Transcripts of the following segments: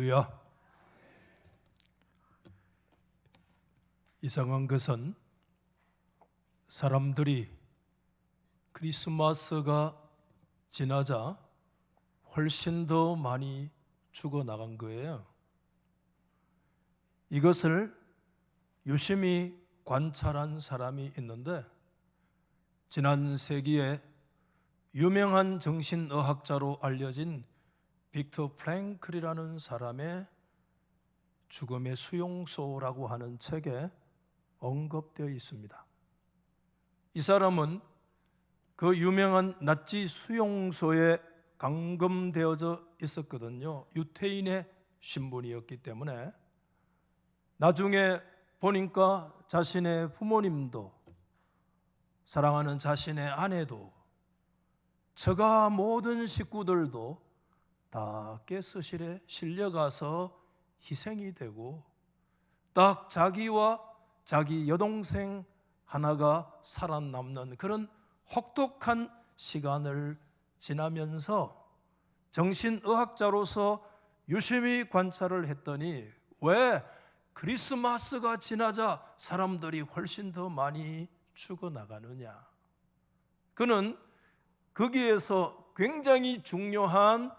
할렐루야. 이상한 것은 사람들이 크리스마스가 지나자 훨씬 더 많이 죽어나간 거예요. 이것을 유심히 관찰한 사람이 있는데, 지난 세기에 유명한 정신의학자로 알려진 빅터 프랭클이라는 사람의 죽음의 수용소라고 하는 책에 언급되어 있습니다. 이 사람은 그 유명한 나치 수용소에 감금되어져 있었거든요. 유태인의 신분이었기 때문에. 나중에 보니까 자신의 부모님도, 사랑하는 자신의 아내도, 처가 모든 식구들도 다 가스실에 실려가서 희생이 되고, 딱 자기와 자기 여동생 하나가 살아남는 그런 혹독한 시간을 지나면서 정신의학자로서 유심히 관찰을 했더니, 왜 크리스마스가 지나자 사람들이 훨씬 더 많이 죽어나가느냐. 그는 거기에서 굉장히 중요한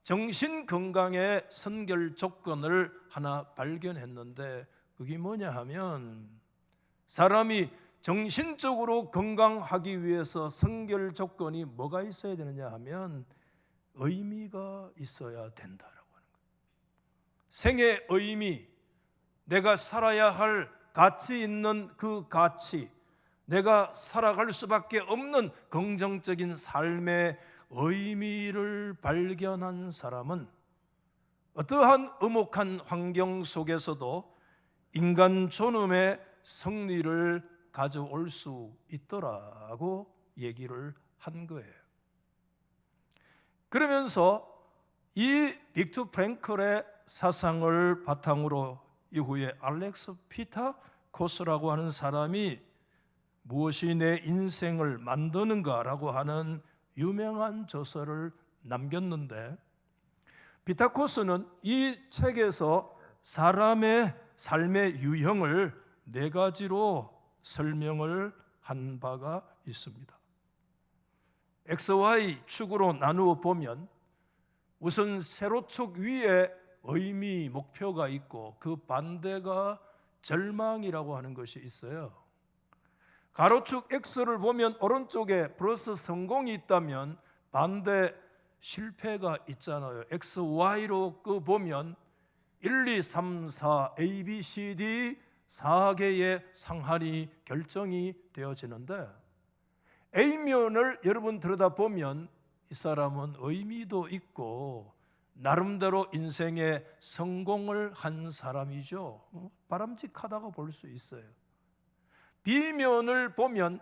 정신건강의 선결 조건을 하나 발견했는데, 그게 뭐냐 하면, 사람이 정신적으로 건강하기 위해서 선결 조건이 뭐가 있어야 되느냐 하면 의미가 있어야 된다라고 하는 거예요. 생의 의미, 내가 살아야 할 가치 있는 그 가치, 내가 살아갈 수밖에 없는 긍정적인 삶의 의미를 발견한 사람은 어떠한 음혹한 환경 속에서도 인간 존엄의 승리를 가져올 수 있더라고 얘기를 한 거예요. 그러면서 이 빅터 프랭클의 사상을 바탕으로 이후에 알렉스 피타코스라고 하는 사람이 무엇이 내 인생을 만드는가라고 하는 유명한 저서를 남겼는데, 피타코스는 이 책에서 사람의 삶의 유형을 4가지로 설명을 한 바가 있습니다. XY 축으로 나누어 보면 우선 세로축 위에 의미, 목표가 있고 그 반대가 절망이라고 하는 것이 있어요. 가로축 X를 보면 오른쪽에 플러스 성공이 있다면 반대 실패가 있잖아요. XY로 보면 1, 2, 3, 4, A, B, C, D 4개의 상한이 결정이 되어지는데, A면을 여러분 들여다보면 이 사람은 의미도 있고 나름대로 인생에 성공을 한 사람이죠. 바람직하다고 볼 수 있어요. B면을 보면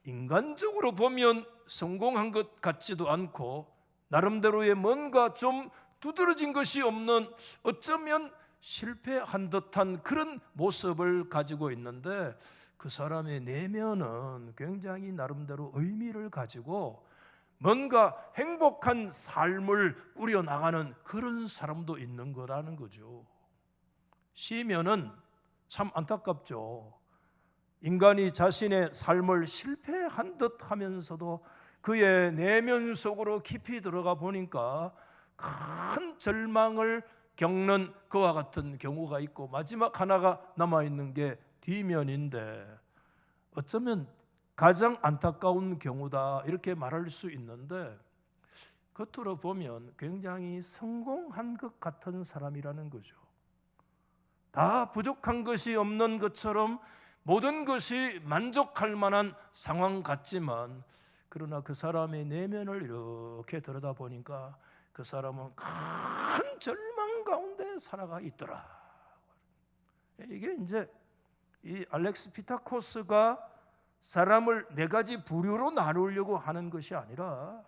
인간적으로 보면 성공한 것 같지도 않고 나름대로의 뭔가 좀 두드러진 것이 없는, 어쩌면 실패한 듯한 그런 모습을 가지고 있는데, 그 사람의 내면은 굉장히 나름대로 의미를 가지고 뭔가 행복한 삶을 꾸려나가는 그런 사람도 있는 거라는 거죠. C면은 참 안타깝죠. 인간이 자신의 삶을 실패한 듯 하면서도 그의 내면 속으로 깊이 들어가 보니까 큰 절망을 겪는 그와 같은 경우가 있고, 마지막 하나가 남아있는 게 D면인데 어쩌면 가장 안타까운 경우다 이렇게 말할 수 있는데, 겉으로 보면 굉장히 성공한 것 같은 사람이라는 거죠. 다 부족한 것이 없는 것처럼 모든 것이 만족할 만한 상황 같지만, 그러나 그 사람의 내면을 이렇게 들여다보니까 그 사람은 큰 절망 가운데 살아가 있더라. 이게 이제 이 알렉스 피타코스가 사람을 4가지 부류로 나누려고 하는 것이 아니라,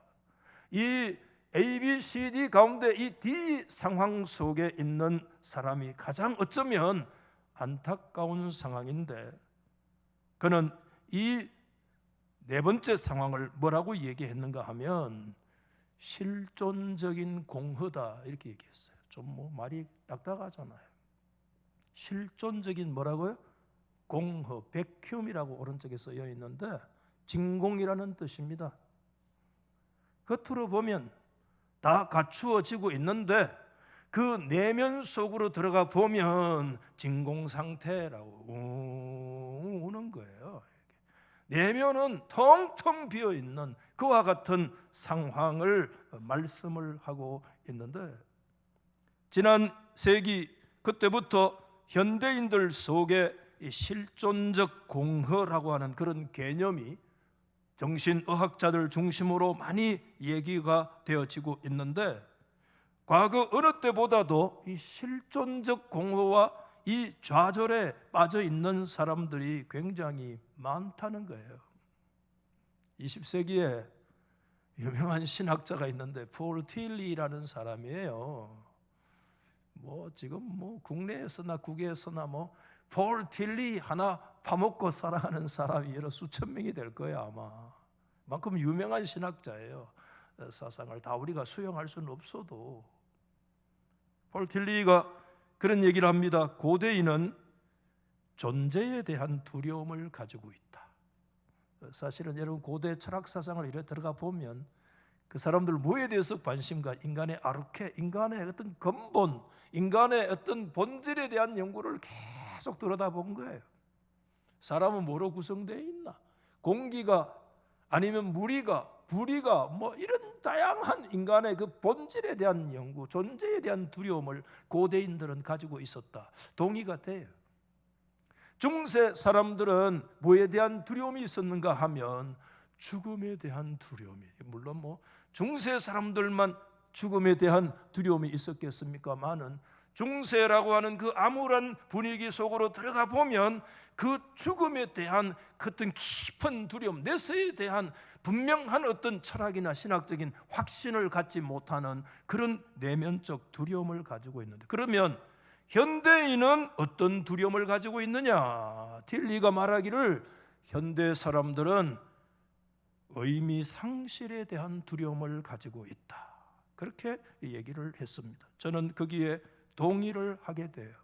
이 A, B, C, D 가운데 이 D 상황 속에 있는 사람이 가장 어쩌면 안타까운 상황인데, 그는 이 4번째 상황을 뭐라고 얘기했는가 하면 실존적인 공허다 이렇게 얘기했어요. 좀 뭐 말이 딱딱하잖아요. 실존적인 뭐라고요? 공허, 백큐움이라고 오른쪽에 쓰여 있는데 진공이라는 뜻입니다. 겉으로 보면 다 갖추어지고 있는데 그 내면 속으로 들어가 보면 진공 상태라고 우는 거예요. 내면은 텅텅 비어 있는 그와 같은 상황을 말씀을 하고 있는데, 지난 세기 그때부터 현대인들 속에 이 실존적 공허라고 하는 그런 개념이 정신의학자들 중심으로 많이 얘기가 되어지고 있는데, 과거 어느 때보다도 이 실존적 공허와 이 좌절에 빠져 있는 사람들이 굉장히 많다는 거예요. 20세기에 유명한 신학자가 있는데 폴 틸리라는 사람이에요. 뭐 지금 뭐 국내에서나 국외에서나 뭐 폴 틸리 하나 파먹고 살아가는 사람이 여러 수천 명이 될 거예요 아마. 만큼 유명한 신학자예요. 사상을 다 우리가 수용할 수는 없어도. 폴 틸리가 그런 얘기를 합니다. 고대인은 존재에 대한 두려움을 가지고 있다. 사실은 여러분 고대 철학 사상을 이래 들어가 보면 그 사람들 뭐에 대해서 관심과 인간의 아르케, 인간의 어떤 근본, 인간의 어떤 본질에 대한 연구를 계속 들여다본 거예요. 사람은 뭐로 구성되어 있나? 공기가 아니면 물이가 불이가 뭐 이런 다양한 인간의 그 본질에 대한 연구, 존재에 대한 두려움을 고대인들은 가지고 있었다. 동의가 돼요. 중세 사람들은 뭐에 대한 두려움이 있었는가 하면 죽음에 대한 두려움이, 물론 뭐 중세 사람들만 죽음에 대한 두려움이 있었겠습니까마는 중세라고 하는 그 암울한 분위기 속으로 들어가 보면 그 죽음에 대한 그 어떤 깊은 두려움, 내세에 대한 분명한 어떤 철학이나 신학적인 확신을 갖지 못하는 그런 내면적 두려움을 가지고 있는데, 그러면 현대인은 어떤 두려움을 가지고 있느냐? 틸리가 말하기를 현대 사람들은 의미 상실에 대한 두려움을 가지고 있다. 그렇게 얘기를 했습니다. 저는 거기에 동의를 하게 돼요.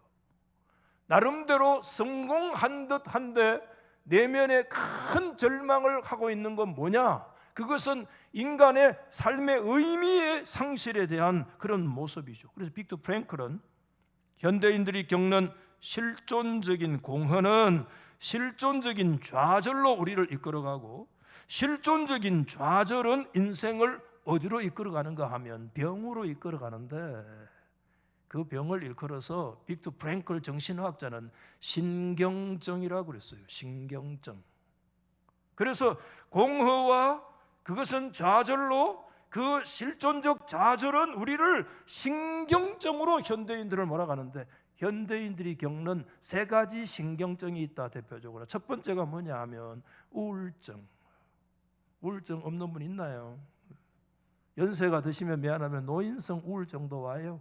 나름대로 성공한 듯 한데 내면에 큰 절망을 하고 있는 건 뭐냐? 그것은 인간의 삶의 의미의 상실에 대한 그런 모습이죠. 그래서 빅터 프랭클은 현대인들이 겪는 실존적인 공허는 실존적인 좌절로 우리를 이끌어가고, 실존적인 좌절은 인생을 어디로 이끌어가는가 하면 병으로 이끌어가는데, 그 병을 일컬어서 빅터 프랭클 정신의학자는 신경증이라고 그랬어요. 신경증. 그래서 공허와 그것은 좌절로, 그 실존적 좌절은 우리를 신경증으로 현대인들을 몰아가는데, 현대인들이 겪는 세 가지 신경증이 있다. 대표적으로 첫 번째가 뭐냐 하면 우울증. 우울증 없는 분 있나요? 연세가 드시면 미안하면 노인성 우울증도 와요.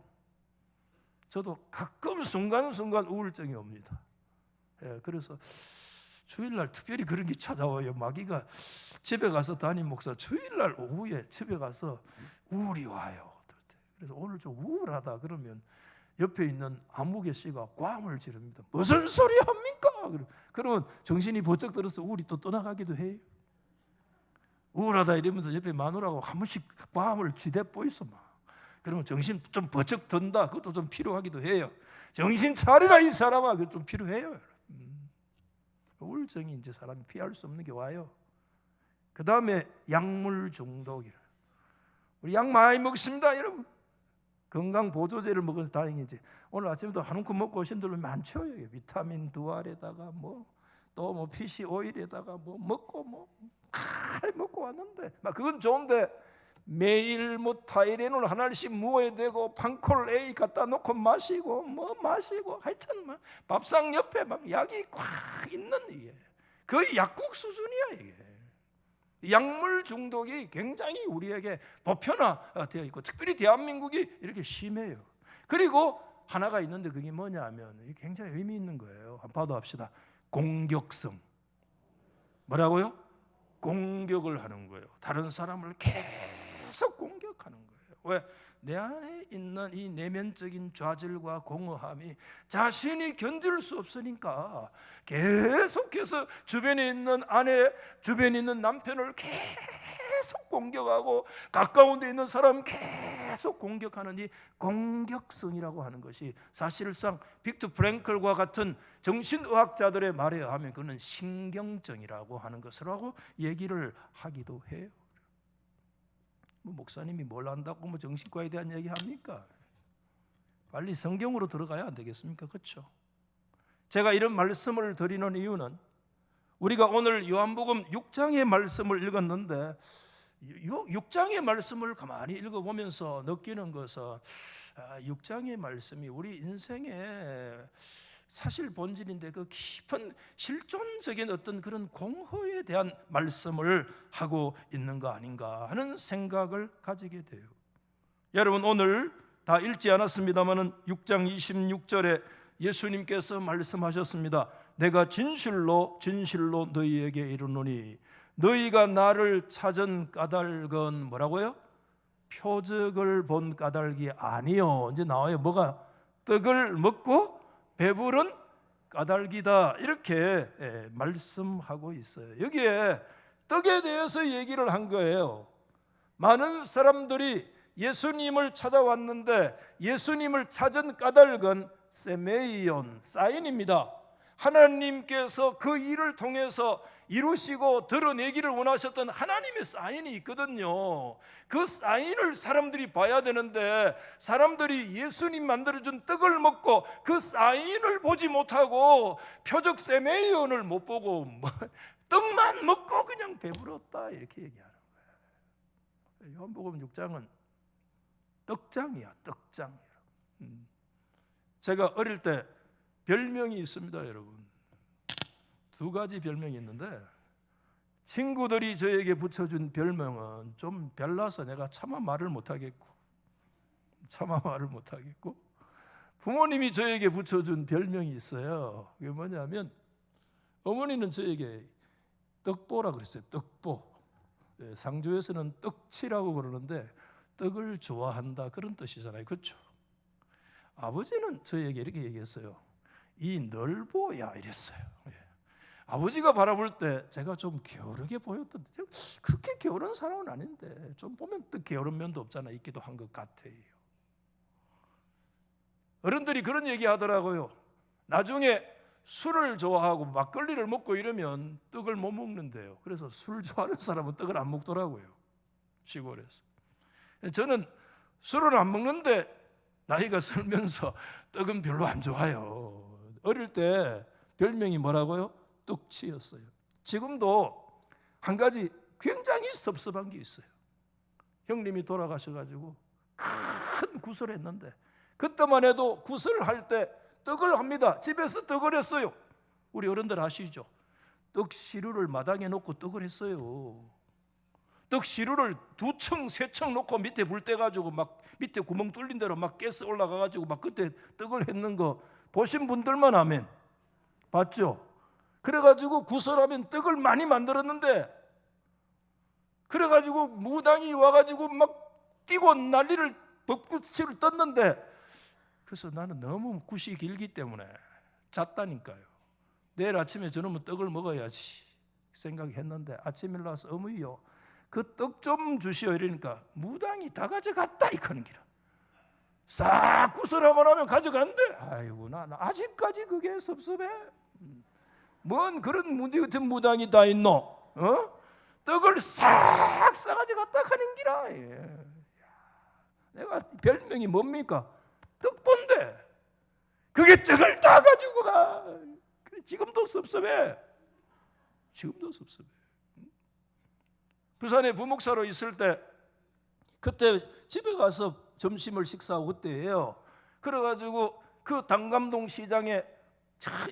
저도 가끔 순간순간 우울증이 옵니다. 그래서 주일날 특별히 그런 게 찾아와요. 마귀가 집에 가서 담임 목사 주일날 오후에 집에 가서 우울이 와요. 그래서 오늘 좀 우울하다 그러면 옆에 있는 안무개 씨가 꽝을 지릅니다. 무슨 소리 합니까? 그러면 정신이 번쩍 들어서 우울이 또 떠나가기도 해요. 우울하다 이러면서 옆에 마누라가 한 번씩 꽝을 쥐대 보이소 막. 그러면 정신 좀 번쩍 든다. 그것도 좀 필요하기도 해요. 정신 차리라 이 사람아. 그것도 좀 필요해요. 우울증이 이제 사람이 피할 수 없는 게 와요. 그 다음에 약물 중독이라. 우리 약 많이 먹습니다, 여러분. 건강 보조제를 먹어서 다행이지. 오늘 아침에도 한 움큼 먹고 오신 분들 많죠. 여기 비타민 두알에다가 뭐 또 뭐 PC 오일에다가 뭐 먹고 뭐 먹고 왔는데, 막 그건 좋은데 매일 뭐 타이레놀 하나씩 무어야 되고 판콜 A 갖다 놓고 마시고 뭐 마시고 하여튼 막 밥상 옆에 막 약이 꽉 있는, 이게 거의 약국 수준이야. 이게 약물 중독이 굉장히 우리에게 보편화되어 있고, 특별히 대한민국이 이렇게 심해요. 그리고 하나가 있는데 그게 뭐냐 하면 이게 굉장히 의미 있는 거예요. 한번 봐도 합시다. 공격성. 뭐라고요? 공격을 하는 거예요. 다른 사람을 계속 공격하는 거예요. 왜? 내 안에 있는 이 내면적인 좌절과 공허함이 자신이 견딜 수 없으니까 계속해서 주변에 있는 아내, 주변에 있는 남편을 계속 공격하고 가까운 데 있는 사람 계속 공격하는 이 공격성이라고 하는 것이 사실상 빅터 프랭클과 같은 정신의학자들의 말에 의하면 그는 신경증이라고 하는 것이라고 얘기를 하기도 해요. 목사님이 뭘 안다고 뭐 정신과에 대한 얘기 합니까? 빨리 성경으로 들어가야 안 되겠습니까? 그렇죠? 제가 이런 말씀을 드리는 이유는 우리가 오늘 요한복음 6장의 말씀을 읽었는데 6장의 말씀을 가만히 읽어보면서 느끼는 것은 6장의 말씀이 우리 인생의 사실 본질인데 그 깊은 실존적인 어떤 그런 공허에 대한 말씀을 하고 있는 거 아닌가 하는 생각을 가지게 돼요. 여러분 오늘 다 읽지 않았습니다마는 6장 26절에 예수님께서 말씀하셨습니다. 내가 진실로 진실로 너희에게 이르노니 너희가 나를 찾은 까닭은 뭐라고요? 표적을 본 까닭이 아니요. 이제 나와요. 뭐가? 떡을 먹고 배부른 까닭이다. 이렇게 말씀하고 있어요. 여기에 떡에 대해서 얘기를 한 거예요. 많은 사람들이 예수님을 찾아왔는데 예수님을 찾은 까닭은 세메이온, 사인입니다. 하나님께서 그 일을 통해서 이루시고 드러내기를 원하셨던 하나님의 사인이 있거든요. 그 사인을 사람들이 봐야 되는데 사람들이 예수님 만들어준 떡을 먹고 그 사인을 보지 못하고 표적 세메이온을 못 보고 떡만 먹고 그냥 배불렀다 이렇게 얘기하는 거예요. 요한복음 6장은 떡장이야, 떡장. 제가 어릴 때 별명이 있습니다, 여러분. 두 가지 별명이 있는데 친구들이 저에게 붙여준 별명은 좀 별나서 내가 차마 말을 못하겠고 부모님이 저에게 붙여준 별명이 있어요. 그게 뭐냐면 어머니는 저에게 떡보라 그랬어요. 떡보. 상주에서는 떡치라고 그러는데 떡을 좋아한다 그런 뜻이잖아요. 그렇죠? 아버지는 저에게 이렇게 얘기했어요. 이 널보야 이랬어요. 아버지가 바라볼 때 제가 좀 게으르게 보였던데 그렇게 게으른 사람은 아닌데 좀 보면 또 게으른 면도 없잖아. 있기도 한 것 같아요. 어른들이 그런 얘기 하더라고요. 나중에 술을 좋아하고 막걸리를 먹고 이러면 떡을 못 먹는데요. 그래서 술 좋아하는 사람은 떡을 안 먹더라고요. 시골에서. 저는 술을 안 먹는데 나이가 들면서 떡은 별로 안 좋아요. 어릴 때 별명이 뭐라고요? 떡치였어요. 지금도 한 가지 굉장히 섭섭한 게 있어요. 형님이 돌아가셔가지고 큰 구슬을 했는데 그때만 해도 구슬을 할 때 떡을 합니다. 집에서 떡을 했어요. 우리 어른들 아시죠? 떡 시루를 마당에 놓고 떡을 했어요. 떡 시루를 2층, 3층 놓고 밑에 불 떼가지고 막 밑에 구멍 뚫린 대로 막 깨서 올라가가지고 막 그때 떡을 했는 거 보신 분들만 아멘. 봤죠? 그래가지고 구슬하면 떡을 많이 만들었는데 그래가지고 무당이 와가지고 막 뛰고 난리를 벚꽃을 떴는데 그래서 나는 너무 굿이 길기 때문에 잤다니까요. 내일 아침에 저놈은 떡을 먹어야지 생각했는데 아침에 일어나서 어머니요 그 떡 좀 주시오 이러니까 무당이 다 가져갔다 이거는 기라 싹 구슬하고 나면 가져간대. 아이고 나 아직까지 그게 섭섭해. 뭔 그런 무디 같은 무당이 다 있노? 떡을 싹 싸가지 갖다 가는 기라. 내가 별명이 뭡니까? 떡본데 그게 떡을 다 가지고 가. 지금도 섭섭해. 부산에 부목사로 있을 때 그때 집에 가서 점심을 식사하고 그때예요. 그래가지고 그 당감동 시장에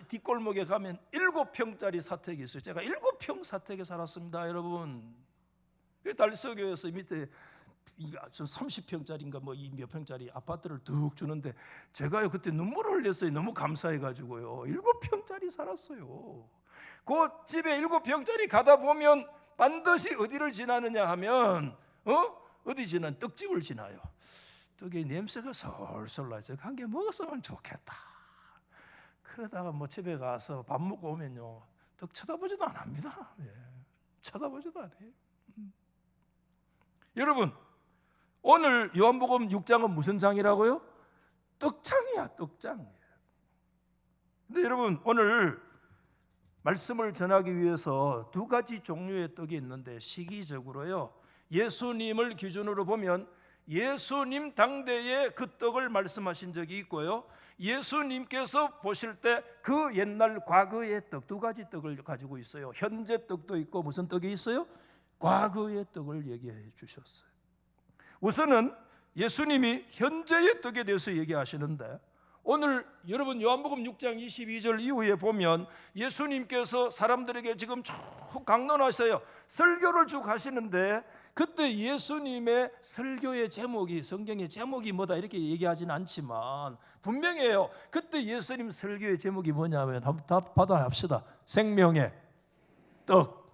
뒷골목에 가면 7평짜리 사택이 있어요. 제가 7평 사택에 살았습니다, 여러분. 달서교에서 밑에 30평짜리인가 뭐 몇 평짜리 아파트를 뚝 주는데 제가요 그때 눈물을 흘렸어요. 너무 감사해가지고요. 7평짜리 살았어요. 그 집에 7평짜리 가다 보면 반드시 어디를 지나느냐 하면 어디 지나는 떡집을 지나요. 떡에 냄새가 솔솔 나죠. 한 개 먹었으면 좋겠다. 그러다가 뭐 집에 가서 밥 먹고 오면요, 떡 쳐다보지도 안 합니다. 예, 쳐다보지도 않아요. 여러분, 오늘 요한복음 6장은 무슨 장이라고요? 떡장이야, 떡장. 근데 여러분, 오늘 말씀을 전하기 위해서 두 가지 종류의 떡이 있는데, 시기적으로요, 예수님을 기준으로 보면 예수님 당대에 그 떡을 말씀하신 적이 있고요, 예수님께서 보실 때 그 옛날 과거의 떡, 두 가지 떡을 가지고 있어요. 현재 떡도 있고 무슨 떡이 있어요? 과거의 떡을 얘기해 주셨어요. 우선은 예수님이 현재의 떡에 대해서 얘기하시는데, 오늘 여러분 요한복음 6장 22절 이후에 보면 예수님께서 사람들에게 지금 쭉 강론하셔요. 설교를 쭉 하시는데, 그때 예수님의 설교의 제목이, 성경의 제목이 뭐다 이렇게 얘기하지는 않지만 분명해요. 그때 예수님 설교의 제목이 뭐냐면, 한번 다 받아 합시다. 생명의 떡.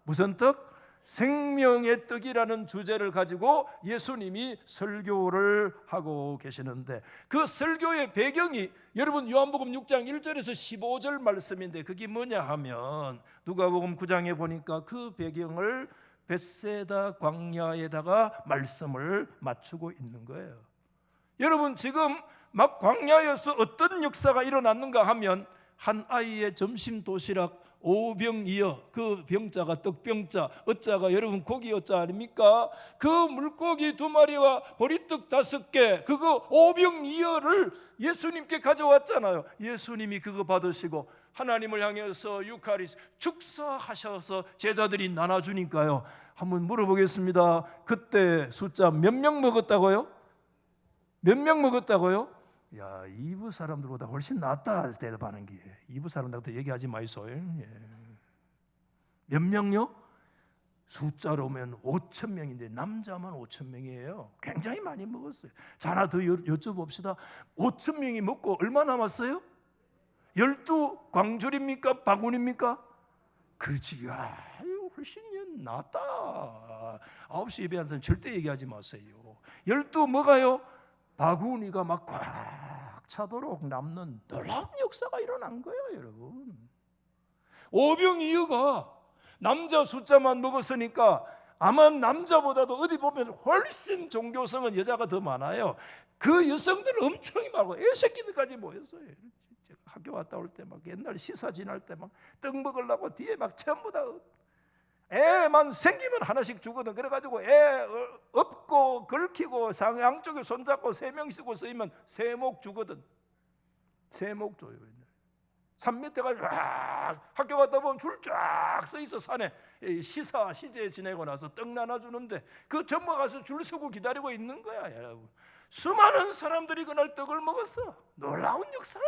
무슨 떡? 생명의 떡이라는 주제를 가지고 예수님이 설교를 하고 계시는데, 그 설교의 배경이 여러분 요한복음 6장 1절에서 15절 말씀인데, 그게 뭐냐 하면 누가복음 9장에 보니까 그 배경을 벳세다 광야에다가 말씀을 맞추고 있는 거예요. 여러분, 지금 막 광야에서 어떤 역사가 일어났는가 하면, 한 아이의 점심 도시락 5병이어, 그 병자가 떡병자, 어자가 여러분 고기 어자 아닙니까? 그 물고기 2마리와 보리떡 5개, 그거 5병이어를 예수님께 가져왔잖아요. 예수님이 그거 받으시고 하나님을 향해서 유카리스 축사하셔서 제자들이 나눠주니까요, 한번 물어보겠습니다. 그때 숫자 몇 명 먹었다고요? 몇 명 먹었다고요? 야, 이부 사람들보다 훨씬 낫다 대답하는 게, 이부 사람들한테 얘기하지 마이소. 예. 몇 명요? 숫자로 오면 5,000명인데 남자만 5,000명이에요. 굉장히 많이 먹었어요. 자, 하나 더 여쭤봅시다. 5,000명이 먹고 얼마 남았어요? 12광줄입니까? 바구니입니까? 그렇지. 야, 훨씬 낫다. 9시 예배하는 사람 절대 얘기하지 마세요. 12 뭐가요? 바구니가 막 꽉 차도록 남는 놀라운 역사가 일어난 거예요, 여러분. 5병이어가 남자 숫자만 먹었으니까 아마 남자보다도 어디 보면 훨씬 종교성은 여자가 더 많아요. 그 여성들은 엄청 많고 애새끼들까지 모였어요. 학교 갔다 올 때 막 옛날 시사 지날 때 막 떡 먹으려고 뒤에 막 전부 다 애만 생기면 하나씩 주거든. 그래가지고 애 업고 걸키고 양쪽에 손잡고 3명 쓰고 쓰이면 세목 주거든. 세목 줘요. 산 밑에 가지고 학교 갔다 보면 줄 쫙 서 있어. 산에 시사 시제 지내고 나서 떡 나눠주는데 그 전부 가서 줄 서고 기다리고 있는 거야, 여러분. 수많은 사람들이 그날 떡을 먹었어. 놀라운 역사야.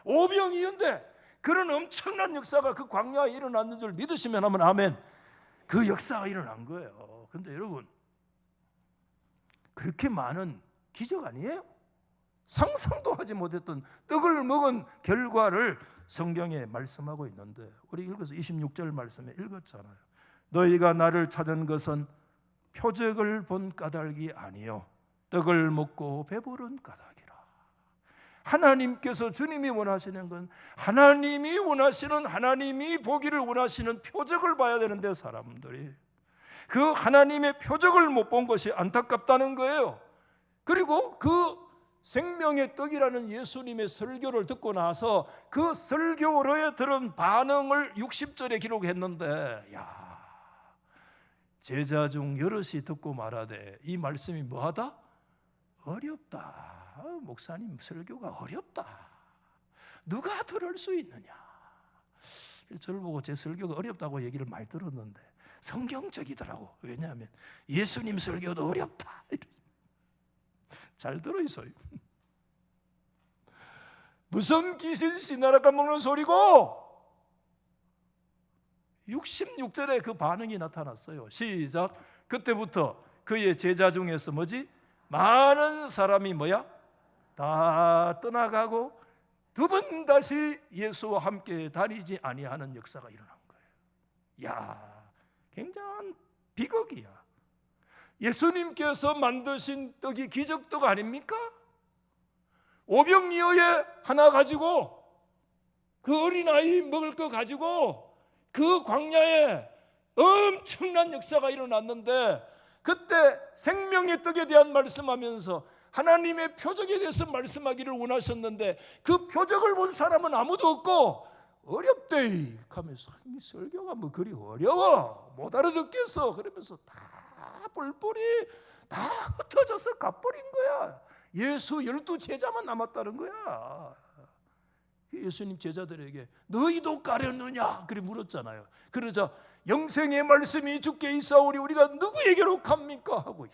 5병이었는데 그런 엄청난 역사가 그 광야에 일어났는 줄 믿으시면 하면 아멘. 그 역사가 일어난 거예요. 그런데 여러분, 그렇게 많은 기적 아니에요? 상상도 하지 못했던 떡을 먹은 결과를 성경에 말씀하고 있는데, 우리 읽어서 26절 말씀에 읽었잖아요. 너희가 나를 찾은 것은 표적을 본 까닭이 아니요 떡을 먹고 배부른 까닭이라. 하나님께서, 주님이 원하시는 건, 하나님이 원하시는, 하나님이 보기를 원하시는 표적을 봐야 되는데 사람들이 그 하나님의 표적을 못 본 것이 안타깝다는 거예요. 그리고 그 생명의 떡이라는 예수님의 설교를 듣고 나서 그 설교로에 들은 반응을 60절에 기록했는데, 야, 제자 중 여럿이 듣고 말하되 이 말씀이 뭐하다? 어렵다. 목사님 설교가 어렵다. 누가 들을 수 있느냐? 저를 보고 제 설교가 어렵다고 얘기를 많이 들었는데 성경적이더라고. 왜냐하면 예수님 설교도 어렵다. 잘 들어있어요. 무슨 귀신씨 나라 까먹는 소리고? 66절에 그 반응이 나타났어요. 시작. 그때부터 그의 제자 중에서 뭐지? 많은 사람이 뭐야? 다 떠나가고 두 번 다시 예수와 함께 다니지 아니하는 역사가 일어난 거예요. 야, 굉장한 비극이야. 예수님께서 만드신 떡이 기적떡 아닙니까? 오병이어에 하나 가지고 그 어린아이 먹을 거 가지고 그 광야에 엄청난 역사가 일어났는데, 그때 생명의 떡에 대한 말씀하면서 하나님의 표적에 대해서 말씀하기를 원하셨는데 그 표적을 본 사람은 아무도 없고 어렵대 하면서, 이 설교가 뭐 그리 어려워, 못 알아듣겠어 그러면서 다 뿔뿔이 다 흩어져서 가버린 거야. 예수 12제자만 남았다는 거야. 예수님 제자들에게 너희도 가려느냐 그래 물었잖아요. 그러자 영생의 말씀이 주께 있사오니 우리가 누구에게로 갑니까 하고,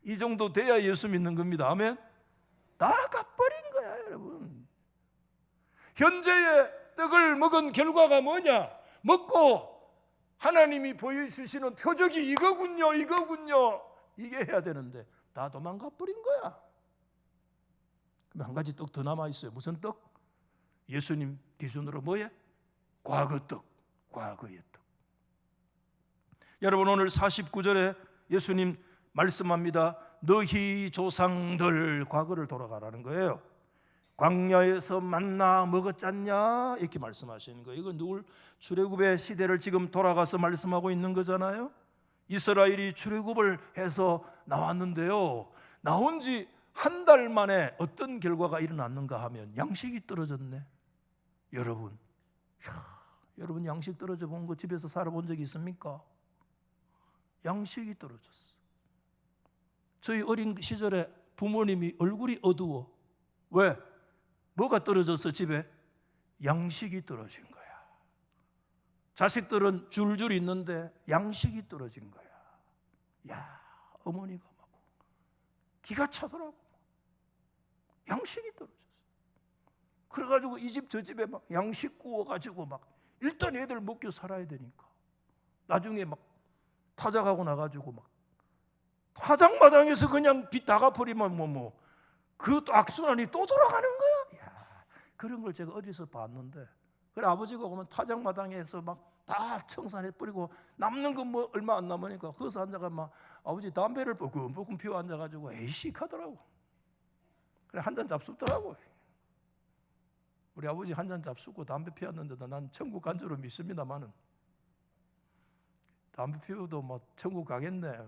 이 정도 돼야 예수 믿는 겁니다. 아멘. 다 가버린 거야 여러분. 현재의 떡을 먹은 결과가 뭐냐? 먹고 하나님이 보여주시는 표적이 이거군요, 이거군요, 이게 해야 되는데 다 도망가 버린 거야. 한 가지 떡 더 남아 있어요. 무슨 떡? 예수님 기준으로 뭐예요? 과거 떡, 과거의 떡. 여러분, 오늘 49절에 예수님 말씀합니다. 너희 조상들, 과거를 돌아가라는 거예요. 광야에서 만나 먹었잖냐 이렇게 말씀하시는 거예요. 이거 누굴 출애굽의 시대를 지금 돌아가서 말씀하고 있는 거잖아요. 이스라엘이 출애굽을 해서 나왔는데요, 나온 지 한 달 만에 어떤 결과가 일어났는가 하면 양식이 떨어졌네. 여러분, 여러분 양식 떨어져 본 거 집에서 살아본 적이 있습니까? 양식이 떨어졌어. 저희 어린 시절에 부모님이 얼굴이 어두워. 왜? 뭐가 떨어졌어 집에? 양식이 떨어진 거야. 자식들은 줄줄 있는데 양식이 떨어진 거야. 야, 어머니가 막 기가 차더라고. 양식이 떨어졌어. 그래가지고 이 집 저 집에 막 양식 구워가지고 막 일단 애들 먹고 살아야 되니까 나중에 막 타작하고 나가지고 막 타작마당에서 그냥 빚 다 갚으리면 그 악순환이 또 돌아가는 거야. 야, 그런 걸 제가 어디서 봤는데, 그래 아버지가 오면 타작마당에서 막 다 청산해 뿌리고 남는 건 뭐 얼마 안 남으니까 거기서 앉아가 막 아버지 담배를 뿜뿜 피워 앉아가지고 에이씩 하더라고. 그래 한 잔 잡숫더라고. 우리 아버지 한 잔 잡숫고 담배 피웠는데도 난 천국 간 줄은 믿습니다만은, 담배 피워도 뭐 천국 가겠네.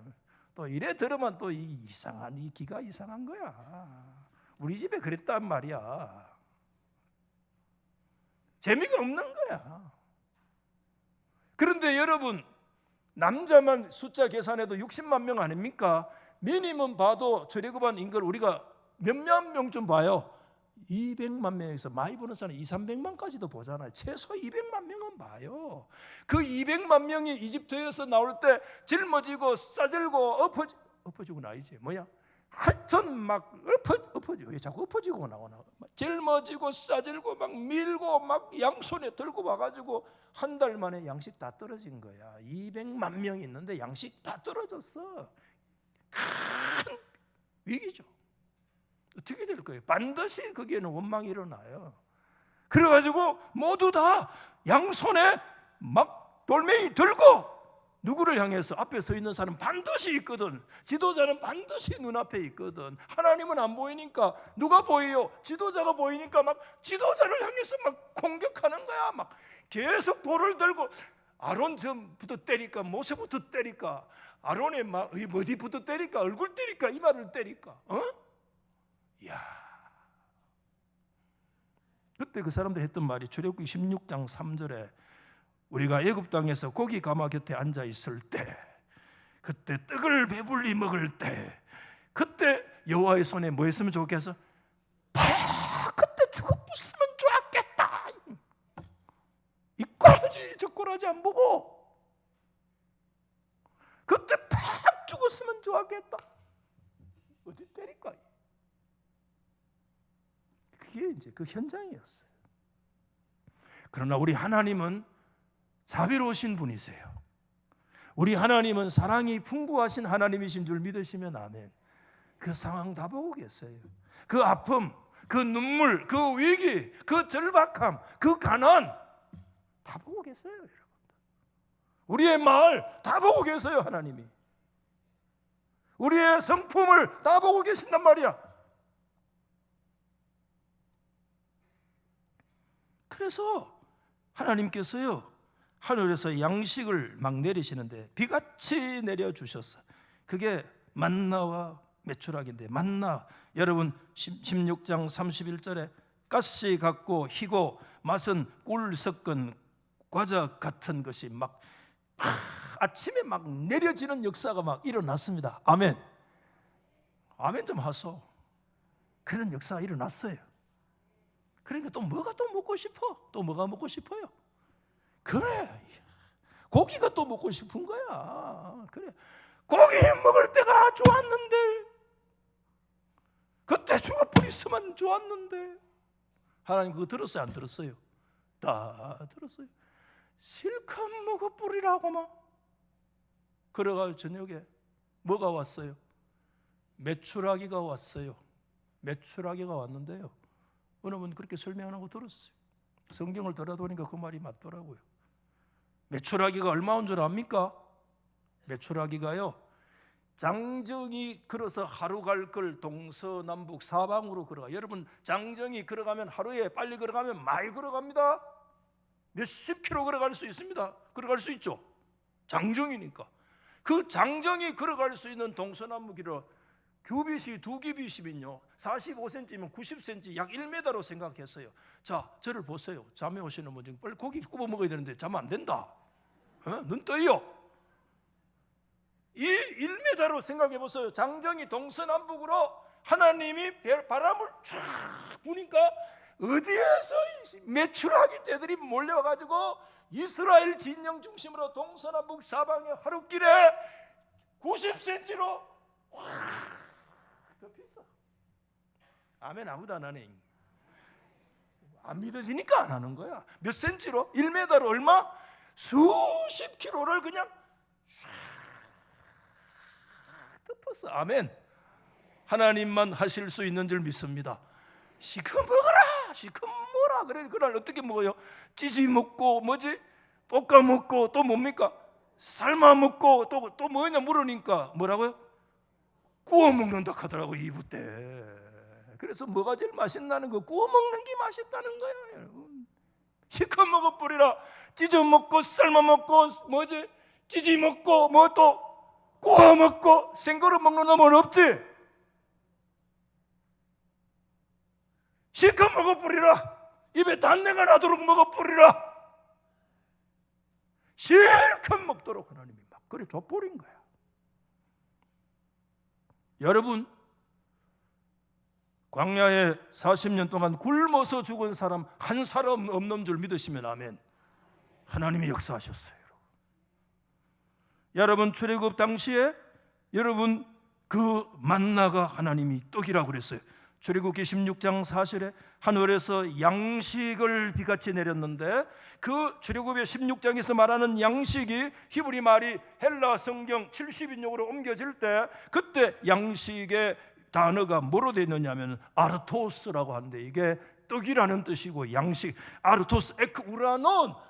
또 이래 들으면 또 이상한, 이 기가 이상한 거야. 우리 집에 그랬단 말이야. 재미가 없는 거야. 그런데 여러분, 남자만 숫자 계산해도 60만 명 아닙니까? 미니멈 봐도 출애굽한 인구를 우리가 몇몇 명 좀 봐요. 200만 명에서 많이 보는 사람 200~300만까지도 보잖아요. 최소 200만 명은 봐요. 그 200만 명이 이집트에서 나올 때 짊어지고 싸들고 엎어지고 나이지 뭐야? 하여튼 막 엎어지고, 왜 자꾸 엎어지고 나오나? 짊어지고 싸들고 막 밀고 막 양손에 들고 와가지고 한 달 만에 양식 다 떨어진 거야. 200만 명이 있는데 양식 다 떨어졌어. 큰 위기죠. 어떻게 될 거예요? 반드시 거기에는 원망이 일어나요. 그래가지고 모두 다 양손에 막 돌멩이 들고 누구를 향해서? 앞에 서 있는 사람 반드시 있거든. 지도자는 반드시 눈앞에 있거든. 하나님은 안 보이니까 누가 보여요? 지도자가 보이니까 막 지도자를 향해서 막 공격하는 거야. 막 계속 돌을 들고 아론 전부터 때릴까 모세부터 때릴까, 아론의 막 어디부터 때릴까, 얼굴 때릴까, 이마를 때릴까, 야, 그때 그 사람들이 했던 말이 출애굽기 16장 3절에 우리가 애굽 땅에서 고기 가마 곁에 앉아 있을 때, 그때 떡을 배불리 먹을 때, 그때 여호와의 손에 뭐 했으면 좋겠어? 그때 죽었으면 좋았겠다. 이 꼬라지 저 꼬라지 안 보고 그때 팍 죽었으면 좋았겠다. 어디 때릴까? 그게 이제 그 현장이었어요. 그러나 우리 하나님은 자비로우신 분이세요. 우리 하나님은 사랑이 풍부하신 하나님이신 줄 믿으시면 아멘. 그 상황 다 보고 계세요. 그 아픔, 그 눈물, 그 위기, 그 절박함, 그 가난 다 보고 계세요. 여러분, 우리의 마을 다 보고 계세요. 하나님이. 우리의 성품을 다 보고 계신단 말이야. 그래서 하나님께서요, 하늘에서 양식을 막 내리시는데 비같이 내려주셨어요. 그게 만나와 메추라기인데, 만나, 여러분 16장 31절에 가시 같고 희고 맛은 꿀 섞은 과자 같은 것이 막 아침에 막 내려지는 역사가 막 일어났습니다. 아멘. 아멘 좀 하소. 그런 역사가 일어났어요. 그러니까 또 뭐가 또 먹고 싶어? 또 뭐가 먹고 싶어요? 그래, 고기가 또 먹고 싶은 거야. 그래, 고기 먹을 때가 좋았는데, 그때 죽어버리 있으면 좋았는데. 하나님 그거 들었어요? 안 들었어요? 다 들었어요. 실컷 먹어버리라고 막. 그러가 저녁에 뭐가 왔어요? 메추라기가 왔어요. 메추라기가 왔는데요, 어느 분 그렇게 설명하고 들었어요. 성경을 들어보니까 그 말이 맞더라고요. 메추라기가 얼마 온 줄 압니까? 메추라기가요, 장정이 걸어서 하루 갈 걸 동서남북 사방으로 걸어가. 여러분, 장정이 걸어가면, 하루에 빨리 걸어가면 많이 걸어갑니다. 몇십 킬로 걸어갈 수 있습니다. 걸어갈 수 있죠. 장정이니까. 그 장정이 걸어갈 수 있는 동서남북이로 규빗이 2규빗이면요 45cm면 90cm, 약 1m로 생각했어요. 자, 저를 보세요. 잠에 오시는 분 중에 빨리 고기 구워 먹어야 되는데 자면 안 된다. 눈 떠요. 이 1m로 생각해 보세요. 장정이 동서남북으로 하나님이 바람을 쫙 부니까 어디에서 메추라기 떼들이 몰려가지고 이스라엘 진영 중심으로 동서남북 사방의 하루길에 90cm로 덮였어. 아멘. 아무도 안 하네. 안 믿어지니까 안 하는 거야. 몇 센치로? 1m로 얼마? 수십 킬로를 그냥 덮었어. 아멘. 하나님만 하실 수 있는 줄 믿습니다. 시커 먹어라, 시커 먹어라. 그래, 그날 어떻게 먹어요? 찌지 먹고 뭐지? 볶아 먹고 또 뭡니까? 삶아 먹고 또 뭐냐 물으니까 뭐라고요? 구워 먹는다 하더라고, 이부 때. 그래서 뭐가 제일 맛있나는 거? 구워 먹는 게 맛있다는 거야, 여러분. 시커 먹어버리라. 찢어 먹고 삶아 먹고 뭐지? 찌지 먹고 뭐 또 구워 먹고 생거로 먹는 놈은 없지? 시커 먹어버리라. 입에 단내가 나도록 먹어버리라. 실컷 먹도록 하나님이 막 그래 줘버린 거야. 여러분, 광야에 40년 동안 굶어서 죽은 사람 한 사람 없는 줄 믿으시면 아멘. 하나님이 역사하셨어요. 여러분, 출애굽 당시에 여러분 그 만나가 하나님이 떡이라고 그랬어요. 출애굽기 16장 4절에 하늘에서 양식을 비같이 내렸는데, 그 출애굽의 16장에서 말하는 양식이 히브리 말이 헬라 성경 70인용으로 옮겨질 때, 그때 양식의 단어가 뭐로 되어 있느냐면 아르토스라고 하는데, 이게 떡이라는 뜻이고, 양식, 아르토스, 에크,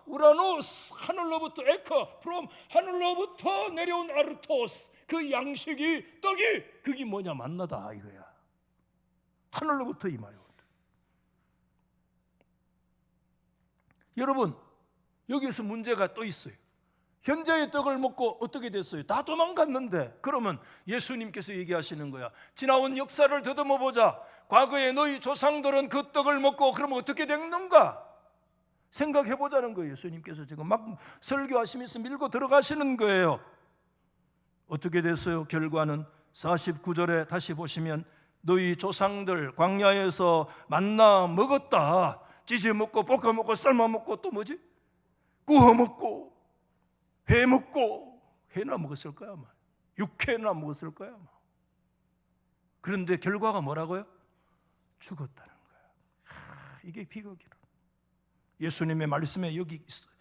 우라노스, 하늘로부터 에크, 프롬, 하늘로부터 내려온 아르토스, 그 양식이 떡이, 그게 뭐냐? 만나다 이거야. 하늘로부터 임하여. 여러분, 여기서 문제가 또 있어요. 현재의 떡을 먹고 어떻게 됐어요? 다 도망갔는데, 그러면 예수님께서 얘기하시는 거야. 지나온 역사를 더듬어 보자. 과거에 너희 조상들은 그 떡을 먹고 그러면 어떻게 됐는가? 생각해 보자는 거예요. 예수님께서 지금 막 설교하시면서 밀고 들어가시는 거예요. 어떻게 됐어요? 결과는 49절에 다시 보시면, 너희 조상들 광야에서 만나 먹었다. 찢어 먹고 볶아 먹고 삶아 먹고 또 뭐지? 구워 먹고 회 먹고, 회나 먹었을 거야 아마. 육회나 먹었을 거야 아마. 그런데 결과가 뭐라고요? 죽었다는 거야. 이게 비극이라. 예수님의 말씀에 여기 있어요.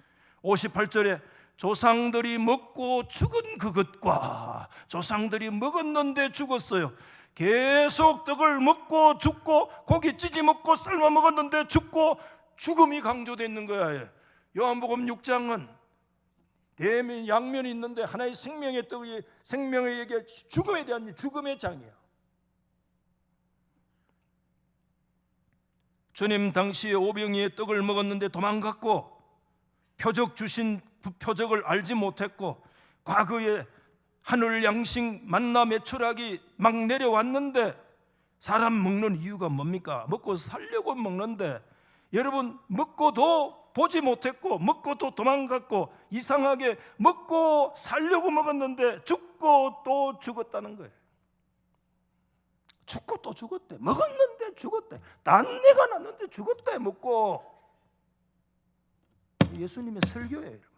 58절에 조상들이 먹고 죽은 그것과 조상들이 먹었는데 죽었어요. 계속 떡을 먹고 죽고 고기 찢어 먹고 삶아 먹었는데 죽고 죽음이 강조되어 있는 거야. 요한복음 6장은 양면이 있는데 하나의 생명의 떡이 생명에게 죽음에 대한 죽음의 장이야. 주님 당시에 오병이의 떡을 먹었는데 도망갔고, 표적 주신 표적을 알지 못했고, 과거에 하늘 양식 만나 매출하기 막 내려왔는데, 사람 먹는 이유가 뭡니까? 먹고 살려고 먹는데, 여러분 먹고도 보지 못했고 먹고도 도망갔고 이상하게 먹고 살려고 먹었는데 죽고 또 죽었다는 거예요. 죽고 또 죽었대. 먹었는데 죽었대. 단내가 났는데 죽었대. 먹고. 예수님의 설교예요, 여러분.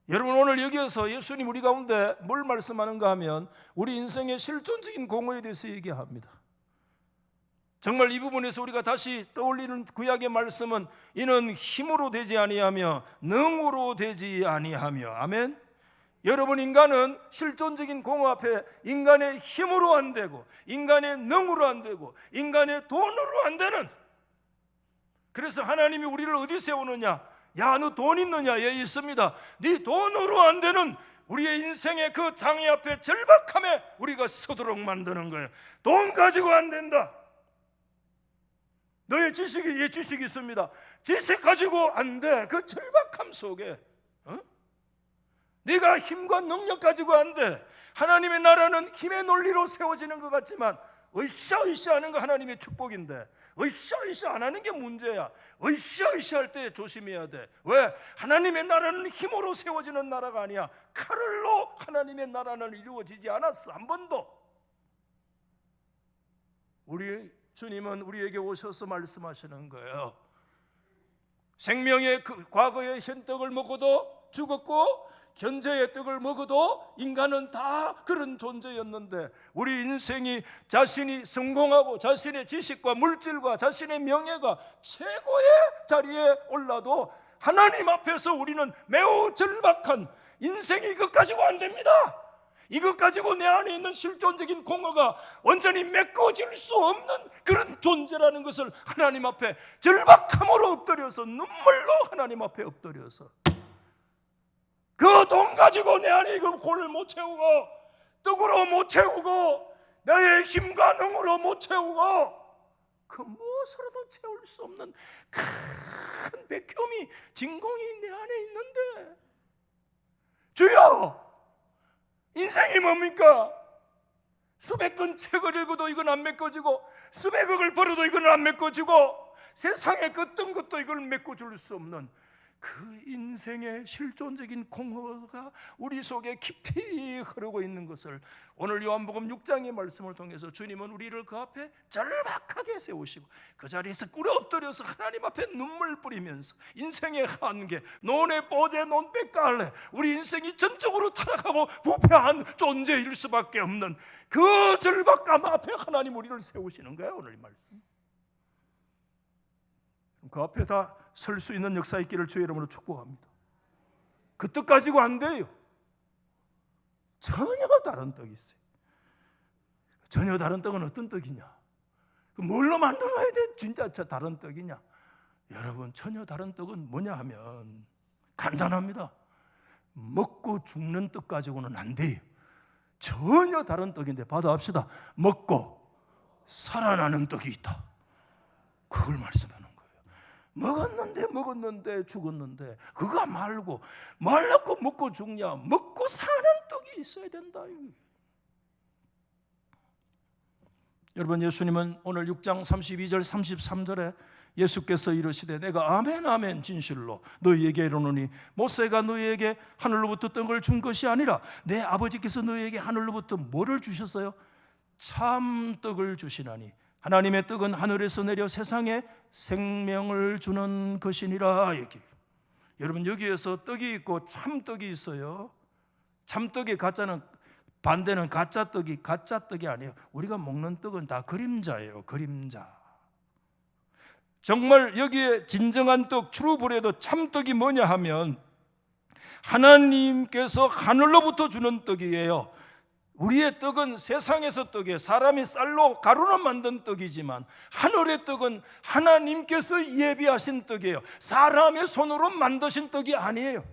여러분, 오늘 여기에서 예수님 우리 가운데 뭘 말씀하는가 하면 우리 인생의 실존적인 공허에 대해서 얘기합니다. 정말 이 부분에서 우리가 다시 떠올리는 구약의 말씀은 이는 힘으로 되지 아니하며 능으로 되지 아니하며. 아멘. 여러분, 인간은 실존적인 공허 앞에 인간의 힘으로 안 되고 인간의 능으로 안 되고 인간의 돈으로 안 되는, 그래서 하나님이 우리를 어디 세우느냐? 야, 너 돈 있느냐? 예, 있습니다. 네 돈으로 안 되는 우리의 인생의 그 장애 앞에 절박함에 우리가 서도록 만드는 거예요. 돈 가지고 안 된다. 너의 지식이, 지식이 있습니다. 지식 가지고 안 돼. 그 절박함 속에 네가 힘과 능력 가지고 안 돼. 하나님의 나라는 힘의 논리로 세워지는 것 같지만 으쌰으쌰 하는 거 하나님의 축복인데 으쌰으쌰 안 하는 게 문제야. 으쌰으쌰 할 때 조심해야 돼. 왜? 하나님의 나라는 힘으로 세워지는 나라가 아니야. 칼로 하나님의 나라는 이루어지지 않았어, 한 번도. 우리 주님은 우리에게 오셔서 말씀하시는 거예요. 생명의 과거의 현떡을 먹어도 죽었고 현재의 떡을 먹어도 인간은 다 그런 존재였는데, 우리 인생이 자신이 성공하고 자신의 지식과 물질과 자신의 명예가 최고의 자리에 올라도 하나님 앞에서 우리는 매우 절박한, 인생이 이것 가지고 안 됩니다. 이것 가지고 내 안에 있는 실존적인 공허가 완전히 메꿔질 수 없는 그런 존재라는 것을 하나님 앞에 절박함으로 엎드려서, 눈물로 하나님 앞에 엎드려서, 그 돈 가지고 내 안에 그 골을 못 채우고 떡으로 못 채우고 나의 힘과 능으로 못 채우고 그 무엇으로도 채울 수 없는 큰 백혐이, 진공이 내 안에 있는데, 주여, 인생이 뭡니까? 수백 권 책을 읽어도 이건 안 메꿔지고 수백억을 벌어도 이건 안 메꿔지고 세상에 그 어떤 것도 이걸 메꿔줄 수 없는 그 인생의 실존적인 공허가 우리 속에 깊이 흐르고 있는 것을 오늘 요한복음 6장의 말씀을 통해서 주님은 우리를 그 앞에 절박하게 세우시고 그 자리에서 꿇어 엎드려서 하나님 앞에 눈물 뿌리면서 인생의 한계, 논의 뽀제 논백갈래, 우리 인생이 전적으로 타락하고 부패한 존재일 수밖에 없는 그 절박감 앞에 하나님 우리를 세우시는 거예요. 오늘 이 말씀, 그 앞에 다 설 수 있는 역사 있기를 주의 이름으로 축복합니다. 그 뜻 가지고 안 돼요. 전혀 다른 떡이 있어요. 전혀 다른 떡은 어떤 떡이냐? 뭘로 만들어야 돼? 진짜 다른 떡이냐? 여러분, 전혀 다른 떡은 뭐냐 하면 간단합니다. 먹고 죽는 떡 가지고는 안 돼요. 전혀 다른 떡인데 받아합시다. 먹고 살아나는 떡이 있다. 그걸 말씀하는 거예요. 먹었는데 죽었는데 그거 말고 말라고 먹고 죽냐? 먹고 사는 떡이 있어야 된다. 여러분, 예수님은 오늘 6장 32절 33절에 예수께서 이르시되 내가 아멘 아멘 진실로 너희에게 이르노니 모세가 너희에게 하늘로부터 떡을 준 것이 아니라 내 아버지께서 너희에게 하늘로부터 뭐를 주셨어요? 참 떡을 주시나니 하나님의 떡은 하늘에서 내려 세상에 생명을 주는 것이니라. 얘기. 여러분, 여기에서 떡이 있고 참떡이 있어요. 참떡의 가짜는, 반대는 가짜떡이 가짜떡이 아니에요. 우리가 먹는 떡은 다 그림자예요. 그림자. 정말 여기에 진정한 떡, 트루브레드 참떡이 뭐냐 하면 하나님께서 하늘로부터 주는 떡이에요. 우리의 떡은 세상에서 떡이에요. 사람이 쌀로 가루로 만든 떡이지만 하늘의 떡은 하나님께서 예비하신 떡이에요. 사람의 손으로 만드신 떡이 아니에요.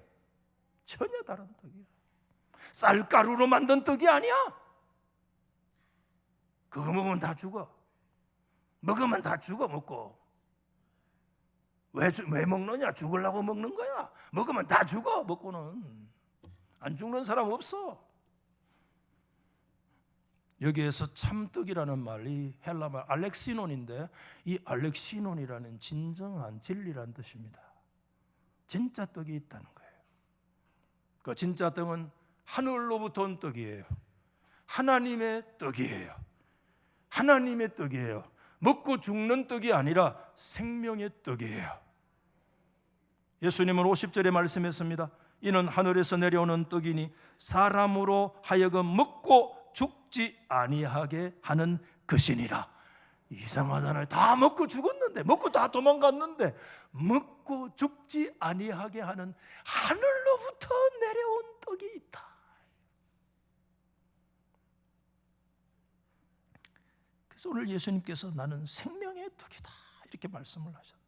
전혀 다른 떡이에요. 쌀가루로 만든 떡이 아니야. 그거 먹으면 다 죽어. 먹으면 다 죽어. 먹고 왜 먹느냐? 죽으려고 먹는 거야. 먹으면 다 죽어. 먹고는 안 죽는 사람 없어. 여기에서 참떡이라는 말이 헬라말 알렉시논인데, 이 알렉시논이라는 진정한 진리라는 뜻입니다. 진짜 떡이 있다는 거예요. 그 진짜 떡은 하늘로부터 온 떡이에요. 하나님의 떡이에요. 하나님의 떡이에요. 먹고 죽는 떡이 아니라 생명의 떡이에요. 예수님은 50절에 말씀했습니다. 이는 하늘에서 내려오는 떡이니 사람으로 하여금 먹고 죽지 아니하게 하는 것이니라. 이상하잖아요. 다 먹고 죽었는데, 먹고 다 도망갔는데 먹고 죽지 아니하게 하는 하늘로부터 내려온 떡이 있다. 그래서 오늘 예수님께서 나는 생명의 떡이다 이렇게 말씀을 하셨어요.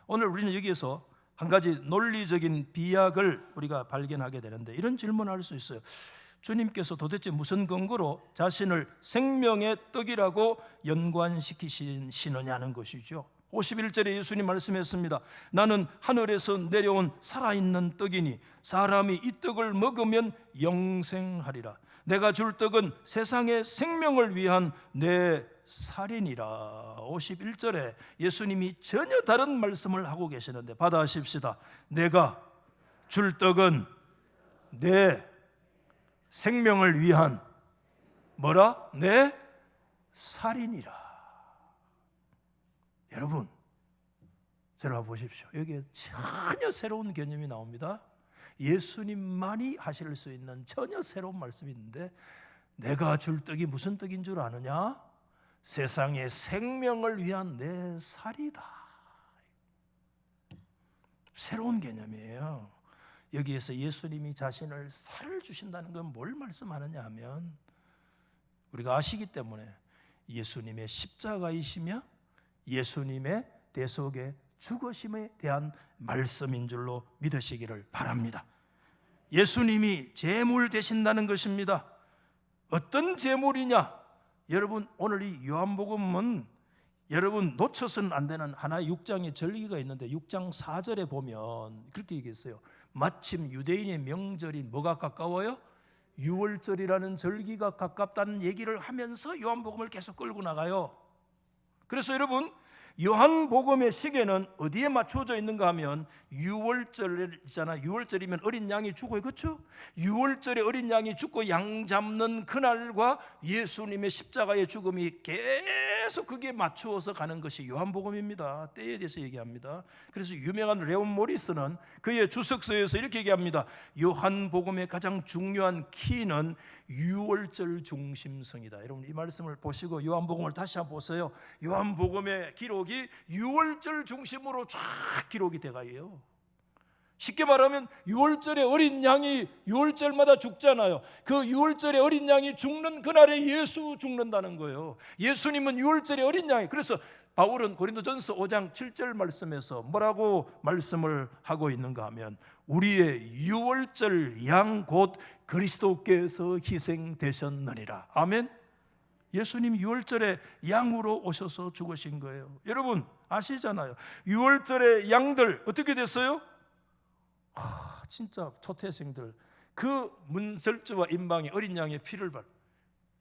오늘 우리는 여기에서 한 가지 논리적인 비약을 우리가 발견하게 되는데, 이런 질문을 할 수 있어요. 주님께서 도대체 무슨 근거로 자신을 생명의 떡이라고 연관시키시느냐는 것이죠. 51절에 예수님 말씀했습니다. 나는 하늘에서 내려온 살아있는 떡이니 사람이 이 떡을 먹으면 영생하리라. 내가 줄 떡은 세상의 생명을 위한 내 살이니라. 51절에 예수님이 전혀 다른 말씀을 하고 계시는데 받아하십시다. 내가 줄 떡은 내 생명을 위한 뭐라? 내 살이니라. 여러분, 저를 보십시오. 여기에 전혀 새로운 개념이 나옵니다. 예수님만이 하실 수 있는 전혀 새로운 말씀이 있는데, 내가 줄 떡이 무슨 떡인 줄 아느냐? 세상의 생명을 위한 내 살이다. 새로운 개념이에요. 여기에서 예수님이 자신을 살을 주신다는 건 뭘 말씀하느냐 하면, 우리가 아시기 때문에 예수님의 십자가이시며 예수님의 대속의 죽으심에 대한 말씀인 줄로 믿으시기를 바랍니다. 예수님이 제물 되신다는 것입니다. 어떤 제물이냐? 여러분, 오늘 이 요한복음은 여러분 놓쳐서는 안 되는 하나의 6장의 절기가 있는데 6장 4절에 보면 그렇게 얘기했어요. 마침 유대인의 명절이 뭐가 가까워요? 유월절이라는 절기가 가깝다는 얘기를 하면서 요한복음을 계속 끌고 나가요. 그래서 여러분, 요한복음의 시계는 어디에 맞춰져 있는가 하면 유월절이잖아. 유월절이면 어린 양이 죽어요. 그렇죠? 유월절에 어린 양이 죽고 양 잡는 그날과 예수님의 십자가의 죽음이 계속 거기에 맞추어서 가는 것이 요한복음입니다. 때에 대해서 얘기합니다. 그래서 유명한 레온 모리스는 그의 주석서에서 이렇게 얘기합니다. 요한복음의 가장 중요한 키는 유월절 중심성이다. 여러분, 이 말씀을 보시고 요한복음을 다시 한번 보세요. 요한복음의 기록이 유월절 중심으로 쫙 기록이 돼가요. 쉽게 말하면 유월절에 어린 양이 유월절마다 죽잖아요. 그 유월절에 어린 양이 죽는 그날에 예수 죽는다는 거예요. 예수님은 유월절에 어린 양이. 그래서 바울은 고린도전서 5장 7절 말씀에서 뭐라고 말씀을 하고 있는가 하면, 우리의 유월절 양 곧 그리스도께서 희생되셨느니라. 아멘. 예수님 유월절에 양으로 오셔서 죽으신 거예요. 여러분 아시잖아요. 유월절에 양들 어떻게 됐어요? 진짜 초태생들, 그 문설주와 임방이 어린 양의 피를 발.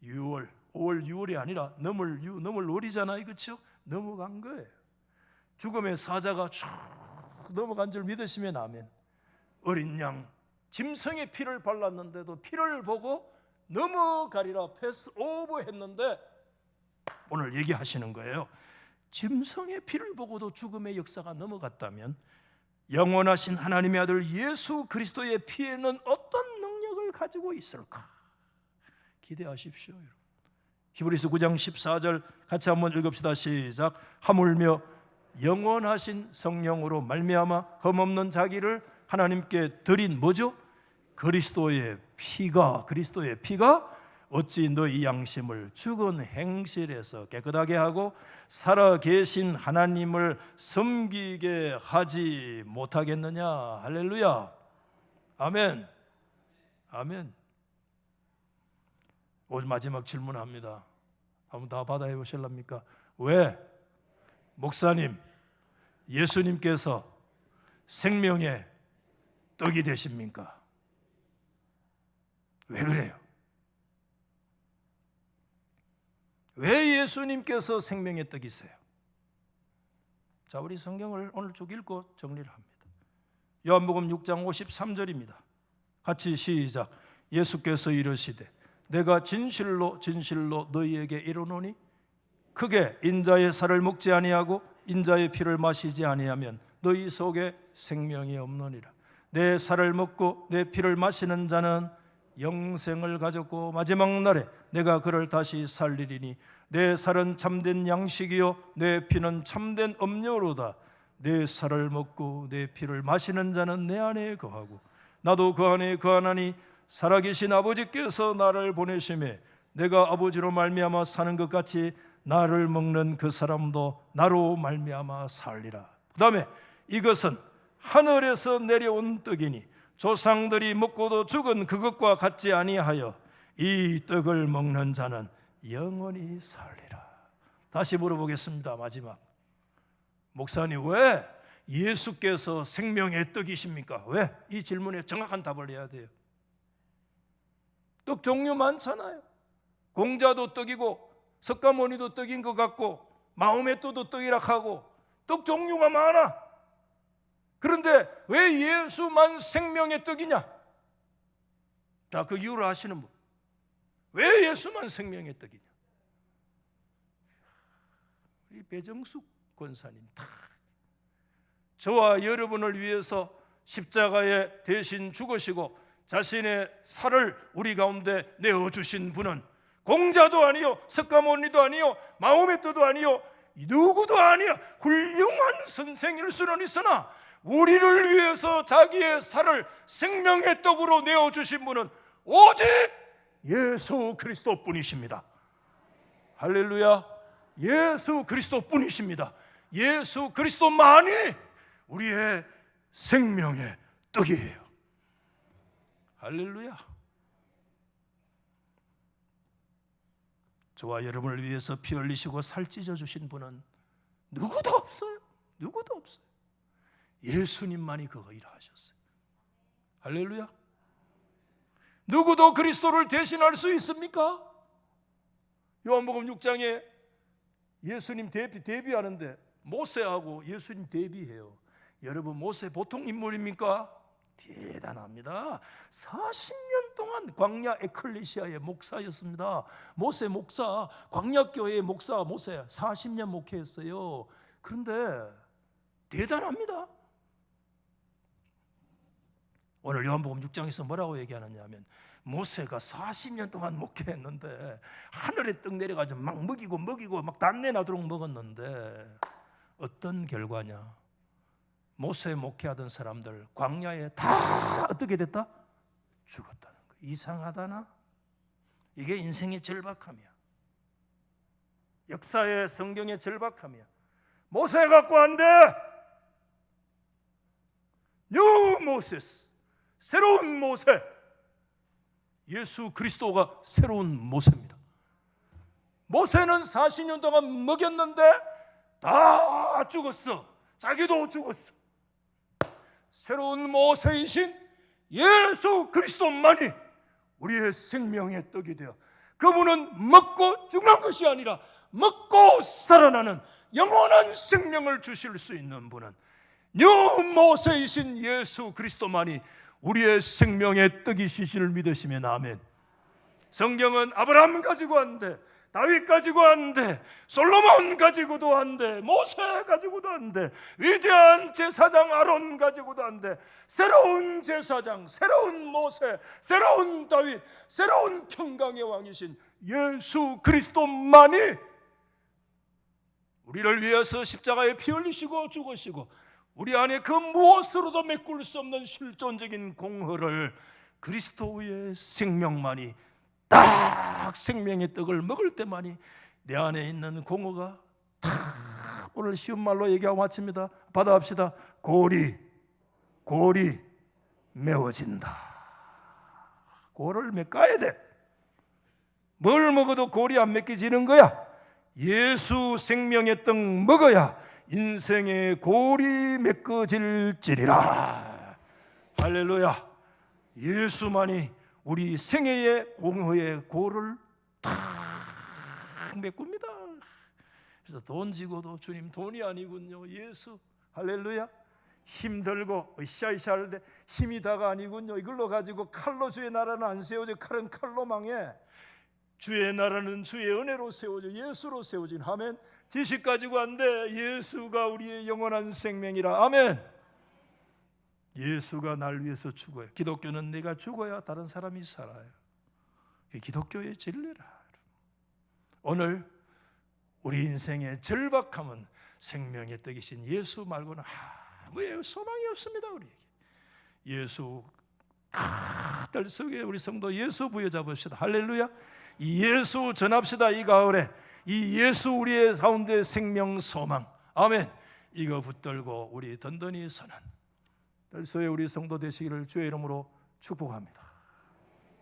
6월, 5월 6월이 아니라 넘을 월이잖아요. 그렇죠? 넘어간 거예요. 죽음의 사자가 쭉 넘어간 줄 믿으시면 아멘. 어린 양 짐승의 피를 발랐는데도 피를 보고 넘어가리라 패스오버 했는데, 오늘 얘기하시는 거예요. 짐승의 피를 보고도 죽음의 역사가 넘어갔다면 영원하신 하나님의 아들 예수 그리스도의 피에는 어떤 능력을 가지고 있을까? 기대하십시오. 여러분. 히브리서 9장 14절 같이 한번 읽읍시다. 시작. 하물며 영원하신 성령으로 말미암아 흠없는 자기를 하나님께 드린 뭐죠? 그리스도의 피가 어찌 너희 양심을 죽은 행실에서 깨끗하게 하고 살아계신 하나님을 섬기게 하지 못하겠느냐. 할렐루야. 아멘. 아멘. 오늘 마지막 질문합니다. 한번 다 받아해 보실랍니까? 왜 목사님, 예수님께서 생명의 떡이 되십니까? 왜 그래요? 왜 예수님께서 생명의 떡이세요? 자, 우리 성경을 오늘 쭉 읽고 정리를 합니다. 요한복음 6장 53절입니다. 같이 시작. 예수께서 이르시되 내가 진실로 진실로 너희에게 이르노니 크게 인자의 살을 먹지 아니하고 인자의 피를 마시지 아니하면 너희 속에 생명이 없느니라. 내 살을 먹고 내 피를 마시는 자는 영생을 가졌고 마지막 날에 내가 그를 다시 살리리니 내 살은 참된 양식이요 내 피는 참된 음료로다. 내 살을 먹고 내 피를 마시는 자는 내 안에 거하고 나도 그 안에 거하나니 살아계신 아버지께서 나를 보내심에 내가 아버지로 말미암아 사는 것 같이 나를 먹는 그 사람도 나로 말미암아 살리라. 그 다음에 이것은 하늘에서 내려온 떡이니 조상들이 먹고도 죽은 그것과 같지 아니하여 이 떡을 먹는 자는 영원히 살리라. 다시 물어보겠습니다. 마지막. 목사님, 왜 예수께서 생명의 떡이십니까? 왜? 이 질문에 정확한 답을 해야 돼요. 떡 종류 많잖아요. 공자도 떡이고 석가모니도 떡인 것 같고 마음의 떡도 떡이라 하고 떡 종류가 많아. 그런데 왜 예수만 생명의 떡이냐? 자, 그 이유를 아시는 분. 왜 예수만 생명의 떡이냐? 우리 배정숙 권사님 저와 여러분을 위해서 십자가에 대신 죽으시고 자신의 살을 우리 가운데 내어주신 분은 공자도 아니요 석가모니도 아니요 마음의 떡도 아니요 누구도 아니야. 훌륭한 선생일 수는 있으나 우리를 위해서 자기의 살을 생명의 떡으로 내어주신 분은 오직 예수 그리스도뿐이십니다. 할렐루야. 예수 그리스도뿐이십니다. 예수 그리스도만이 우리의 생명의 떡이에요. 할렐루야. 저와 여러분을 위해서 피 흘리시고 살 찢어주신 분은 누구도 없어요. 누구도 없어요. 예수님만이 그거 일하셨어요. 할렐루야. 누구도 그리스도를 대신할 수 있습니까? 요한복음 6장에 예수님 대비하는데 모세하고 예수님 대비해요. 여러분, 모세 보통 인물입니까? 대단합니다. 40년 동안 광야 에클레시아의 목사였습니다. 모세 목사, 광야교회의 목사 모세 40년 목회했어요. 그런데 대단합니다. 오늘 요한복음 6장에서 뭐라고 얘기하느냐 하면 모세가 40년 동안 목회했는데 하늘에 떡 내려가지고 막 먹이고 막 단내 나도록 먹었는데 어떤 결과냐? 모세 목회하던 사람들 광야에 다 어떻게 됐다? 죽었다는 거예요. 이상하다나? 이게 인생의 절박함이야. 역사의 성경의 절박함이야. 모세 갖고 안 돼. 뉴 모세스, 새로운 모세. 예수 그리스도가 새로운 모세입니다. 모세는 40년 동안 먹였는데 다 죽었어. 자기도 죽었어. 새로운 모세이신 예수 그리스도만이 우리의 생명의 떡이 되어 그분은 먹고 죽는 것이 아니라 먹고 살아나는 영원한 생명을 주실 수 있는 분은 뉴 모세이신 예수 그리스도만이 우리의 생명의 떡이시신을 믿으시면 아멘. 성경은 아브라함 가지고 안 돼, 다윗 가지고 안 돼, 솔로몬 가지고도 안 돼, 모세 가지고도 안 돼, 위대한 제사장 아론 가지고도 안 돼. 새로운 제사장, 새로운 모세, 새로운 다윗, 새로운 평강의 왕이신 예수 그리스도만이 우리를 위해서 십자가에 피 흘리시고 죽으시고 우리 안에 그 무엇으로도 메꿀 수 없는 실존적인 공헌을 그리스도의 생명만이, 딱 생명의 떡을 먹을 때만이 내 안에 있는 공허가 탁, 오늘 쉬운 말로 얘기하고 마칩니다. 받아합시다. 골이 메워진다. 골을 메꿔야 돼. 뭘 먹어도 골이 안 메꿔지는 거야. 예수 생명의 떡 먹어야 인생의 골이 메꿔질지리라. 할렐루야. 예수만이 우리 생애의 공허의 골을 딱 메꿉니다. 그래서 돈 지고도 주님 돈이 아니군요. 예수. 할렐루야. 힘들고 으쌰으쌰 할 때 힘이 다가 아니군요. 이걸로 가지고 칼로 주의 나라는 안 세워져. 칼은 칼로 망해. 주의 나라는 주의 은혜로 세워져. 예수로 세워진. 아멘. 지식 가지고 안 돼. 예수가 우리의 영원한 생명이라. 아멘. 예수가 날 위해서 죽어요. 기독교는 내가 죽어야 다른 사람이 살아요. 이게 기독교의 진리라. 오늘 우리 인생의 절박함은 생명의 떡이신 예수 말고는 아무 소망이 없습니다. 우리에게 예수 딸 속에 우리 성도 예수 부여잡읍시다. 할렐루야. 이 예수 전합시다. 이 가을에 이 예수 우리의 가운데 생명 소망. 아멘. 이거 붙들고 우리 든든히 서는 딸 속에 우리 성도 되시기를 주의 이름으로 축복합니다.